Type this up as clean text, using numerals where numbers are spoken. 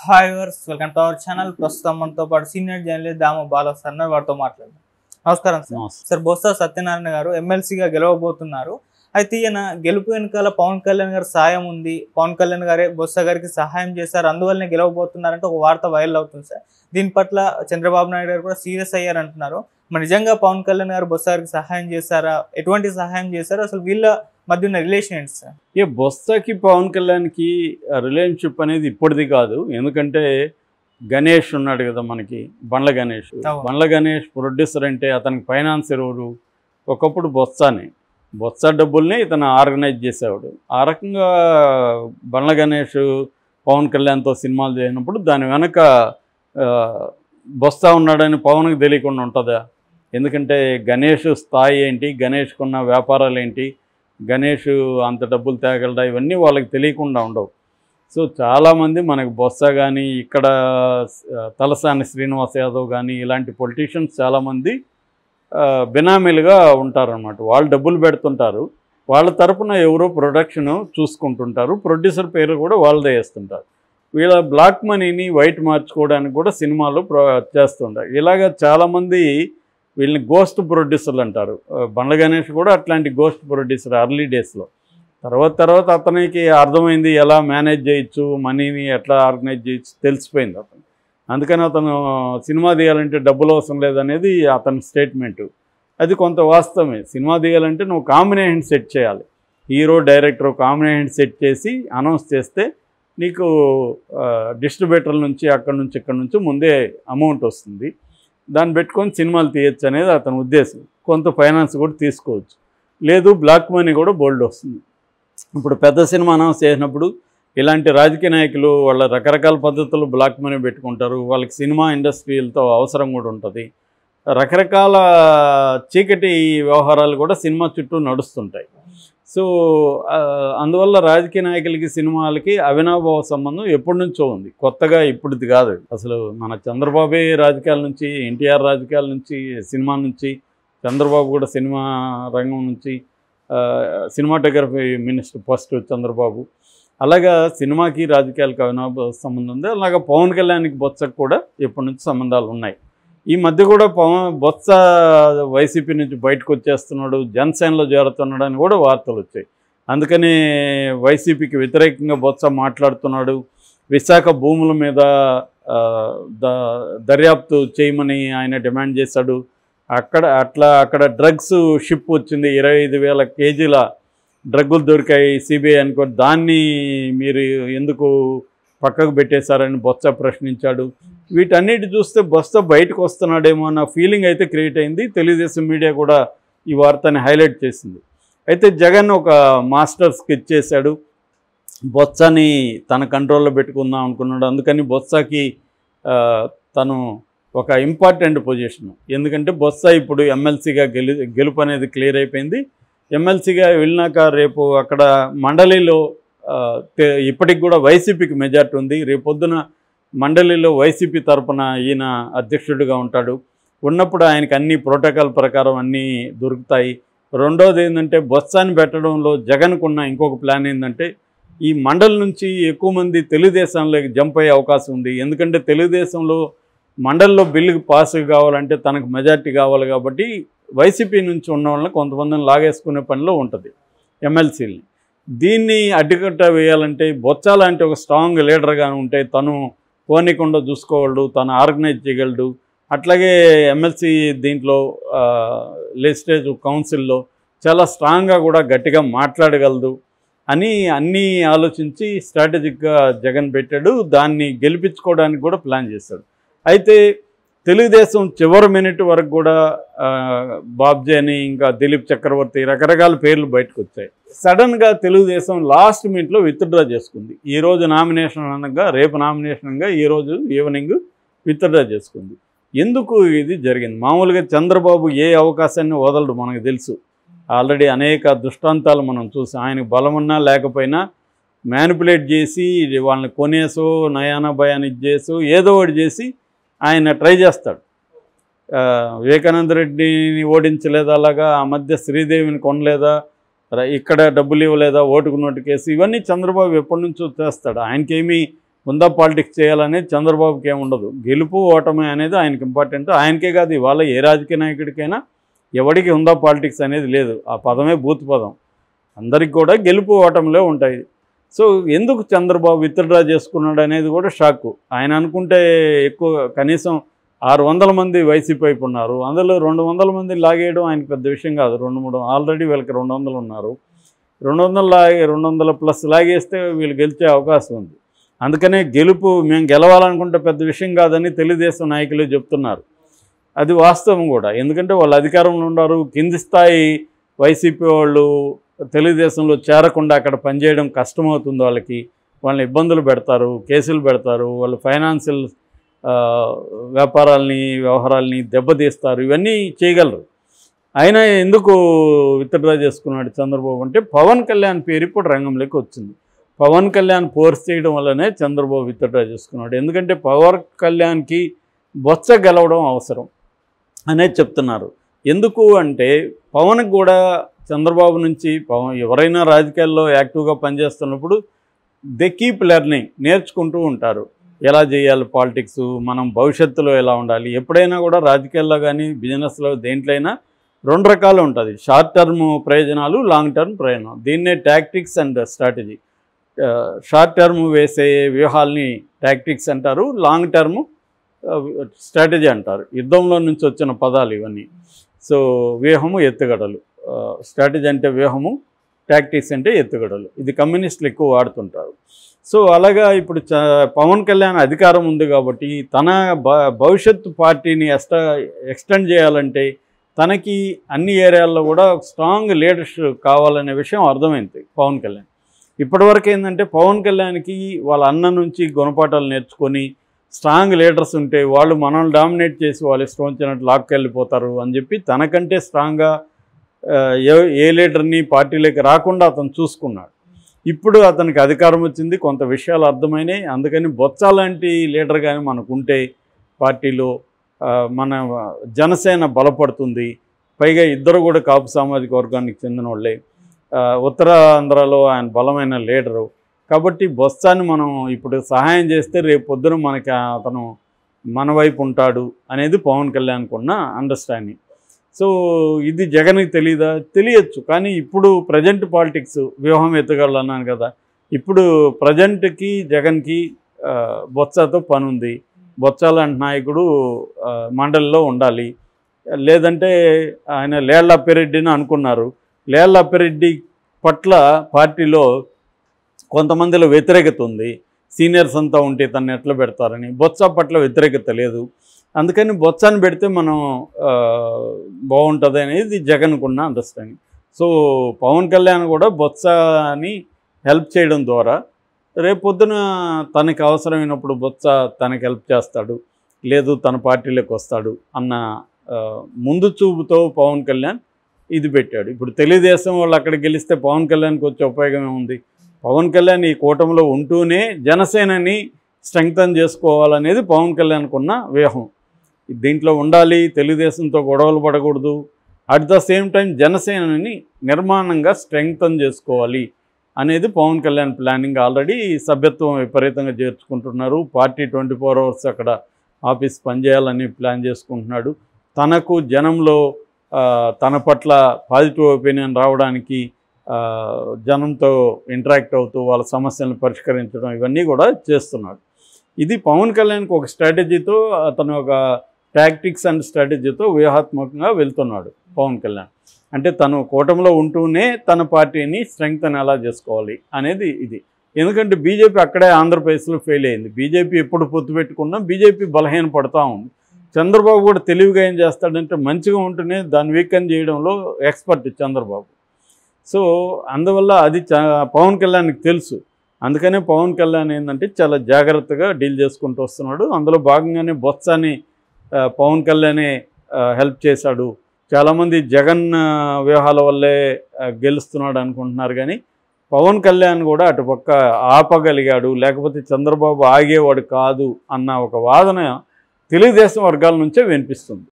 Hi viewers welcome to our channel. ప్రస్తుతం మనతో పాటు senior journalist Dama Bala sir వారితో మాట్లాడదాం. నమస్కారం సార్. సార్ బొత్స సత్యనారాయణ గారు ఎమ్మెల్సీగా గెలవబోతున్నారు. అయితే ఈయన గెలుపు వెనుకాల పవన్ కళ్యాణ్ గారి సాయం ఉంది, పవన్ కళ్యాణ్ గారే బొత్స గారికి సహాయం చేశారు, అందువల్లనే గెలవబోతున్నారంటే ఒక వార్త వైరల్ అవుతుంది సార్. దీని పట్ల చంద్రబాబు నాయుడు గారు కూడా సీరియస్ అయ్యారు అంటున్నారు. మరి నిజంగా పవన్ కళ్యాణ్ గారు బొత్స గారికి సహాయం చేశారా, ఎటువంటి సహాయం చేశారు, అసలు వీళ్ళ మధ్య ఉన్న రిలేషన్ ఏంటి సార్? బొత్సకి పవన్ కళ్యాణ్కి రిలేషన్షిప్ అనేది ఇప్పటిది కాదు. ఎందుకంటే గణేష్ ఉన్నాడు కదా మనకి, బండ్ల గణేష్. బండ్ల గణేష్ ప్రొడ్యూసర్ అంటే అతనికి ఫైనాన్సర్ ఎవరు? ఒకప్పుడు బొత్స డబ్బుల్ని ఇతను ఆర్గనైజ్ చేసేవాడు. ఆ రకంగా బండ్ల గణేష్ పవన్ కళ్యాణ్తో సినిమాలు చేసినప్పుడు దాని వెనక బొత్స ఉన్నాడని పవన్కి తెలియకుండా ఉంటుందా? ఎందుకంటే గణేష్ స్థాయి ఏంటి, గణేష్కున్న వ్యాపారాలు ఏంటి, గణేష్ అంత డబ్బులు తేగలడా, ఇవన్నీ వాళ్ళకి తెలియకుండా ఉండవు. సో చాలామంది మనకు బొత్స కానీ, ఇక్కడ తలసాని శ్రీనివాస్ యాదవ్ కానీ, ఇలాంటి పొలిటీషియన్స్ చాలామంది బినామీలుగా ఉంటారన్నమాట. వాళ్ళు డబ్బులు పెడుతుంటారు, వాళ్ళ తరపున ఎవరో ప్రొడక్షన్ చూసుకుంటుంటారు, ప్రొడ్యూసర్ పేరు కూడా వాళ్ళదే వేస్తుంటారు. వీళ్ళ బ్లాక్ మనీని వైట్ మార్చుకోవడానికి కూడా సినిమాలు చేస్తుంటారు. ఇలాగ చాలామంది వీళ్ళని గోస్ట్ ప్రొడ్యూసర్లు అంటారు. బండ్ల గణేష్ కూడా అట్లాంటి గోస్ట్ ప్రొడ్యూసర్ ఎర్లీ డేస్లో. తర్వాత అతనికి అర్థమైంది ఎలా మేనేజ్ చేయొచ్చు, మనీని ఎట్లా ఆర్గనైజ్ చేయొచ్చు తెలిసిపోయింది అతను. అందుకని అతను సినిమా తీయాలంటే డబ్బులు అవసరం లేదనేది అతని స్టేట్మెంటు. అది కొంత వాస్తవమే. సినిమా తీయాలంటే నువ్వు కాంబినేషన్ సెట్ చేయాలి. హీరో డైరెక్టర్ కాంబినేషన్ సెట్ చేసి అనౌన్స్ చేస్తే నీకు డిస్ట్రిబ్యూటర్ల నుంచి అక్కడి నుంచి ఇక్కడ నుంచి ముందే అమౌంట్ వస్తుంది. దాన్ని పెట్టుకొని సినిమాలు తీయచ్చు అనేది అతని ఉద్దేశం. కొంత ఫైనాన్స్ కూడా తీసుకోవచ్చు. లేదు బ్లాక్ మనీ కూడా బోల్డ్ వస్తుంది. ఇప్పుడు పెద్ద సినిమా అనౌన్స్ చేసినప్పుడు ఇలాంటి రాజకీయ నాయకులు వాళ్ళ రకరకాల పద్ధతులు బ్లాక్ మనీ పెట్టుకుంటారు. వాళ్ళకి సినిమా ఇండస్ట్రీలతో అవసరం కూడా ఉంటుంది. రకరకాల చీకటి వ్యవహారాలు కూడా సినిమా చుట్టూ నడుస్తుంటాయి. సో అందువల్ల రాజకీయ నాయకులకి సినిమాలకి అవినాభావ సంబంధం ఎప్పటి నుంచో ఉంది, కొత్తగా ఇప్పుడుది కాదు. అసలు మన చంద్రబాబే రాజకీయాల నుంచి, ఎన్టీఆర్ రాజకీయాల నుంచి, సినిమా నుంచి, చంద్రబాబు కూడా సినిమా రంగం నుంచి, సినిమాటోగ్రఫీ మినిస్టర్ ఫస్ట్ చంద్రబాబు. అలాగా సినిమాకి రాజకీయాలకు అవినాభావ సంబంధం ఉంది. అలాగా పవన్ కళ్యాణ్కి బొత్సకు కూడా ఎప్పటి నుంచి సంబంధాలు ఉన్నాయి. ఈ మధ్య కూడా బొత్స వైసీపీ నుంచి బయటకు వచ్చేస్తున్నాడు, జనసేనలో చేరుతున్నాడు అని కూడా వార్తలు వచ్చాయి. అందుకని వైసీపీకి వ్యతిరేకంగా బొత్స మాట్లాడుతున్నాడు. విశాఖ భూముల మీద దర్యాప్తు చేయమని ఆయన డిమాండ్ చేశాడు. అక్కడ డ్రగ్స్ షిప్ వచ్చింది, 25,000 కేజీల డ్రగ్గులు దొరికాయి సిబిఐ అనుకో, దాన్ని మీరు ఎందుకు పక్కకు పెట్టేశారని బొత్స ప్రశ్నించాడు. వీటన్నిటి చూస్తే బొత్స బయటకు వస్తున్నాడేమో అన్న ఫీలింగ్ అయితే క్రియేట్ అయింది. తెలుగుదేశం మీడియా కూడా ఈ వార్తని హైలైట్ చేసింది. అయితే జగన్ ఒక మాస్టర్ స్కెచ్ చేశాడు, బొత్సని తన కంట్రోల్లో పెట్టుకుందాం అనుకున్నాడు. అందుకని బొత్సకి తను ఒక ఇంపార్టెంట్ పొజిషన్. ఎందుకంటే బొత్స ఇప్పుడు ఎమ్మెల్సీగా గెలుపు అనేది క్లియర్ అయిపోయింది. ఎమ్మెల్సీగా వెళ్ళినాక రేపు అక్కడ మండలిలో ఇప్పటికి కూడా వైసీపీకి మెజార్టీ ఉంది. రేపొద్దున మండలిలో వైసీపీ తరపున ఈయన అధ్యక్షుడిగా ఉంటాడు. ఉన్నప్పుడు ఆయనకి అన్ని ప్రోటోకాల్ ప్రకారం అన్నీ దొరుకుతాయి. రెండోది ఏంటంటే బొత్సాన్ని పెట్టడంలో జగన్కున్న ఇంకొక ప్లాన్ ఏంటంటే ఈ మండలి నుంచి ఎక్కువ మంది తెలుగుదేశంలోకి జంప్ అయ్యే అవకాశం ఉంది. ఎందుకంటే తెలుగుదేశంలో మండలిలో బిల్లుకి పాస్ కావాలంటే తనకు మెజార్టీ కావాలి. కాబట్టి వైసీపీ నుంచి ఉన్న వాళ్ళని కొంతమందిని లాగేసుకునే పనిలో ఉంటుంది ఎమ్మెల్సీలని. దీన్ని అడ్డుకట్ట వేయాలంటే బొత్స లాంటి ఒక స్ట్రాంగ్ లీడర్గా ఉంటే తను పోనీకుండా చూసుకోగలడు, తను ఆర్గనైజ్ చేయగలడు. అట్లాగే ఎమ్మెల్సీ దీంట్లో లెజిస్లేటివ్ కౌన్సిల్లో చాలా స్ట్రాంగ్గా కూడా గట్టిగా మాట్లాడగలదు అని అన్నీ ఆలోచించి స్ట్రాటజిక్గా జగన్ పెట్టాడు. దాన్ని గెలిపించుకోవడానికి కూడా ప్లాన్ చేశాడు. అయితే తెలుగుదేశం చివరి మినిట్ వరకు కూడా బాబ్జీ అని, ఇంకా దిలీప్ చక్రవర్తి, రకరకాల పేర్లు బయటకు వచ్చాయి. సడన్గా తెలుగుదేశం లాస్ట్ మినిట్లో విత్డ్రా చేసుకుంది. ఈరోజు నామినేషన్ అనగా రేపు నామినేషన్ అనగా ఈరోజు ఈవినింగ్ విత్డ్రా చేసుకుంది. ఎందుకు ఇది జరిగింది? మామూలుగా చంద్రబాబు ఏ అవకాశాన్ని వదలడు, మనకు తెలుసు. ఆల్రెడీ అనేక దృష్టాంతాలు మనం చూసాం. ఆయనకు బలమున్నా లేకపోయినా మ్యానిపులేట్ చేసి వాళ్ళని కొనేసో నయానా భయాన్ని చేసో ఏదో ఒకటి చేసి ఆయన ట్రై చేస్తాడు. వివేకానంద రెడ్డిని ఓడించలేదా, అలాగా ఆ మధ్య శ్రీదేవిని కొనలేదా, ఇక్కడ డబ్బులు ఇవ్వలేదా, ఓటుకు నోటు కేసు, ఇవన్నీ చంద్రబాబు ఎప్పటి నుంచో చేస్తాడు. ఆయనకేమీ హుందా పాలిటిక్స్ చేయాలనేది చంద్రబాబుకి ఏముండదు. గెలుపు ఓటమి అనేది ఆయనకి ఇంపార్టెంట్. ఆయనకే కాదు, ఇవాళ ఏ రాజకీయ నాయకుడికైనా ఎవరికి హుందా పాలిటిక్స్ అనేది లేదు. ఆ పదమే బూత్ పదం. అందరికి కూడా గెలుపు ఓటమిలో ఉంటాయి. సో ఎందుకు చంద్రబాబు విత్డ్రా చేసుకున్నాడు అనేది కూడా షాక్. ఆయన అనుకుంటే ఎక్కువ, కనీసం 600 మంది వైసీపీ వైపు ఉన్నారు. అందులో 200 మంది లాగేయడం ఆయనకు పెద్ద విషయం కాదు. 2-3 ఆల్రెడీ వీళ్ళకి 200 ఉన్నారు. 200 ప్లస్ లాగేస్తే వీళ్ళు గెలిచే అవకాశం ఉంది. అందుకనే గెలుపు మేము గెలవాలనుకుంటే పెద్ద విషయం కాదని తెలుగుదేశం నాయకులు చెప్తున్నారు. అది వాస్తవం కూడా. ఎందుకంటే వాళ్ళు అధికారంలో ఉన్నారు. కింది స్థాయి వైసీపీ వాళ్ళు తెలుగుదేశంలో చేరకుండా అక్కడ పనిచేయడం కష్టమవుతుంది. వాళ్ళని ఇబ్బందులు పెడతారు, కేసులు పెడతారు, వాళ్ళు ఫైనాన్షియల్ వ్యవహారాలని దెబ్బతీస్తారు. ఇవన్నీ చేయగలరు. ఆయన ఎందుకు విత్డ్రా చేసుకున్నాడు చంద్రబాబు అంటే, పవన్ కళ్యాణ్ పేరు ఇప్పుడు రంగంలోకి వచ్చింది. పవన్ కళ్యాణ్ ఫోర్స్ చేయడం వల్లనే చంద్రబాబు విత్డ్రా చేసుకున్నాడు. ఎందుకంటే పవన్ కళ్యాణ్కి బొత్స గెలవడం అవసరం అనేది చెప్తున్నారు. ఎందుకు అంటే పవన్కి కూడా చంద్రబాబు నుంచి ఎవరైనా రాజకీయాల్లో యాక్టివ్గా పనిచేస్తున్నప్పుడు దే కీప్ లెర్నింగ్, నేర్చుకుంటూ ఉంటారు. ఎలా చేయాలి పాలిటిక్స్, మనం భవిష్యత్తులో ఎలా ఉండాలి. ఎప్పుడైనా కూడా రాజకీయాల్లో కానీ బిజినెస్లో దేంట్లైనా 2 రకాలు ఉంటుంది. షార్ట్ టర్మ్ ప్రయోజనాలు, లాంగ్ టర్మ్ ప్రయోజనాలు. దీన్నే tactics and strategy. Short term వేసే వ్యూహాల్ని టాక్టిక్స్ అంటారు, లాంగ్ టర్మ్ స్ట్రాటజీ అంటారు. యుద్ధంలో నుంచి వచ్చిన పదాలు ఇవన్నీ. సో వ్యూహము, ఎత్తుగడలు. స్ట్రాటజీ అంటే వ్యూహము, టాక్టిక్స్ అంటే ఎత్తుగడలు. ఇది కమ్యూనిస్టులు ఎక్కువ వాడుతుంటారు. సో అలాగా ఇప్పుడు పవన్ కళ్యాణ్ అధికారం ఉంది కాబట్టి తన భవిష్యత్తు పార్టీని ఎక్స్టెండ్ చేయాలంటే తనకి అన్ని ఏరియాల్లో కూడా స్ట్రాంగ్ లీడర్స్ కావాలనే విషయం అర్థమైంది పవన్ కళ్యాణ్. ఇప్పటివరకు ఏంటంటే పవన్ కళ్యాణ్కి వాళ్ళ అన్న నుంచి గుణపాఠాలు నేర్చుకొని స్ట్రాంగ్ లీడర్స్ ఉంటే వాళ్ళు మనల్ని డామినేట్ చేసి వాళ్ళు ఇష్టం వచ్చినట్టు లాక్కెళ్ళిపోతారు అని చెప్పి తనకంటే స్ట్రాంగ్గా ఏ లీడర్ని పార్టీలోకి రాకుండా అతను చూసుకున్నాడు. ఇప్పుడు అతనికి అధికారం వచ్చింది, కొంత విషయాలు అర్థమైనాయి. అందుకని బొత్స లాంటి లీడర్ కానీ మనకుంటే పార్టీలో మన జనసేన బలపడుతుంది. పైగా ఇద్దరు కూడా కాపు సామాజిక వర్గానికి చెందిన వాళ్ళే. ఉత్తరాంధ్రలో ఆయన బలమైన లీడరు కాబట్టి బొత్సాని మనం ఇప్పుడు సహాయం చేస్తే రేపు పొద్దున మనకి అతను మన వైపు ఉంటాడు అనేది పవన్ కళ్యాణ్కి ఉన్న అండర్స్టాండింగ్. సో ఇది జగన్కి తెలియచ్చు. కానీ ఇప్పుడు ప్రజెంట్ పాలిటిక్స్ వ్యూహం ఎత్తుగడలు అన్నాను కదా, ఇప్పుడు ప్రజెంట్కి జగన్కి బొత్సతో పని ఉంది. బొత్స లాంటి నాయకుడు మండలిలో ఉండాలి. లేదంటే ఆయన లేళ్లప్పిరెడ్డిని అనుకున్నారు. లేళ్లప్పిరెడ్డి పట్ల పార్టీలో కొంతమందిలో వ్యతిరేకత ఉంది. సీనియర్స్ అంతా ఉంటే తను ఎట్లా పెడతారని. బొత్స పట్ల వ్యతిరేకత లేదు. అందుకని బొత్సాన్ని పెడితే మనం బాగుంటుంది అనేది జగన్కున్న అండర్స్టాండింగ్. సో పవన్ కళ్యాణ్ కూడా బొత్సని హెల్ప్ చేయడం ద్వారా రేపు పొద్దున తనకి అవసరమైనప్పుడు బొత్స తనకి హెల్ప్ చేస్తాడు, లేదు తన పార్టీలోకి వస్తాడు అన్న ముందు చూపుతో పవన్ కళ్యాణ్ ఇది పెట్టాడు. ఇప్పుడు తెలుగుదేశం వాళ్ళు అక్కడ గెలిస్తే పవన్ కళ్యాణ్కి వచ్చే ఉపయోగం ఏముంది? పవన్ కళ్యాణ్ ఈ కూటమిలో ఉంటూనే జనసేనని స్ట్రెంగ్తన్ చేసుకోవాలనేది పవన్ కళ్యాణ్కి ఉన్న వ్యూహం. దీంట్లో ఉండాలి, తెలుగుదేశంతో గొడవలు పడకూడదు, అట్ ద సేమ్ టైం జనసేనని నిర్మాణంగా స్ట్రెంగ్తన్ చేసుకోవాలి అనేది పవన్ కళ్యాణ్ ప్లానింగ్. ఆల్రెడీ సభ్యత్వం విపరీతంగా చేర్చుకుంటున్నారు. పార్టీ 24 hours అక్కడ ఆఫీస్ పనిచేయాలని ప్లాన్ చేసుకుంటున్నాడు. తనకు జనంలో తన పట్ల పాజిటివ్ ఒపీనియన్ రావడానికి జనంతో ఇంటరాక్ట్ అవుతూ వాళ్ళ సమస్యలను పరిష్కరించడం ఇవన్నీ కూడా చేస్తున్నాడు. ఇది పవన్ కళ్యాణ్కి ఒక స్ట్రాటజీతో, అతను ఒక టాక్టిక్స్ అండ్ స్ట్రాటజీతో వ్యూహాత్మకంగా వెళ్తున్నాడు పవన్ కళ్యాణ్. అంటే తను కూటమిలో ఉంటూనే తన పార్టీని స్ట్రెంగ్తన్ ఎలా చేసుకోవాలి అనేది ఇది. ఎందుకంటే బీజేపీ అక్కడే ఆంధ్రప్రదేశ్లో ఫెయిల్ అయింది. బీజేపీ ఎప్పుడు పొత్తు పెట్టుకున్నా బీజేపీ బలహీన పడుతూ ఉంది. చంద్రబాబు కూడా తెలివిగా ఏం చేస్తాడంటే మంచిగా ఉంటూనే దాన్ని వీకెన్ చేయడంలో ఎక్స్పర్ట్ చంద్రబాబు. సో అందువల్ల అది పవన్ కళ్యాణ్కి తెలుసు. అందుకనే పవన్ కళ్యాణ్ ఏంటంటే చాలా జాగ్రత్తగా డీల్ చేసుకుంటూ వస్తున్నాడు. అందులో భాగంగానే బొత్సాని పవన్ కళ్యాణే హెల్ప్ చేశాడు. చాలామంది జగన్ వ్యూహాల వల్లే గెలుస్తున్నాడు అనుకుంటున్నారు, కానీ పవన్ కళ్యాణ్ కూడా అటుపక్క ఆపగలిగాడు, లేకపోతే చంద్రబాబు ఆగేవాడు కాదు అన్న ఒక వాదన తెలుగుదేశం వర్గాల నుంచే వినిపిస్తుంది.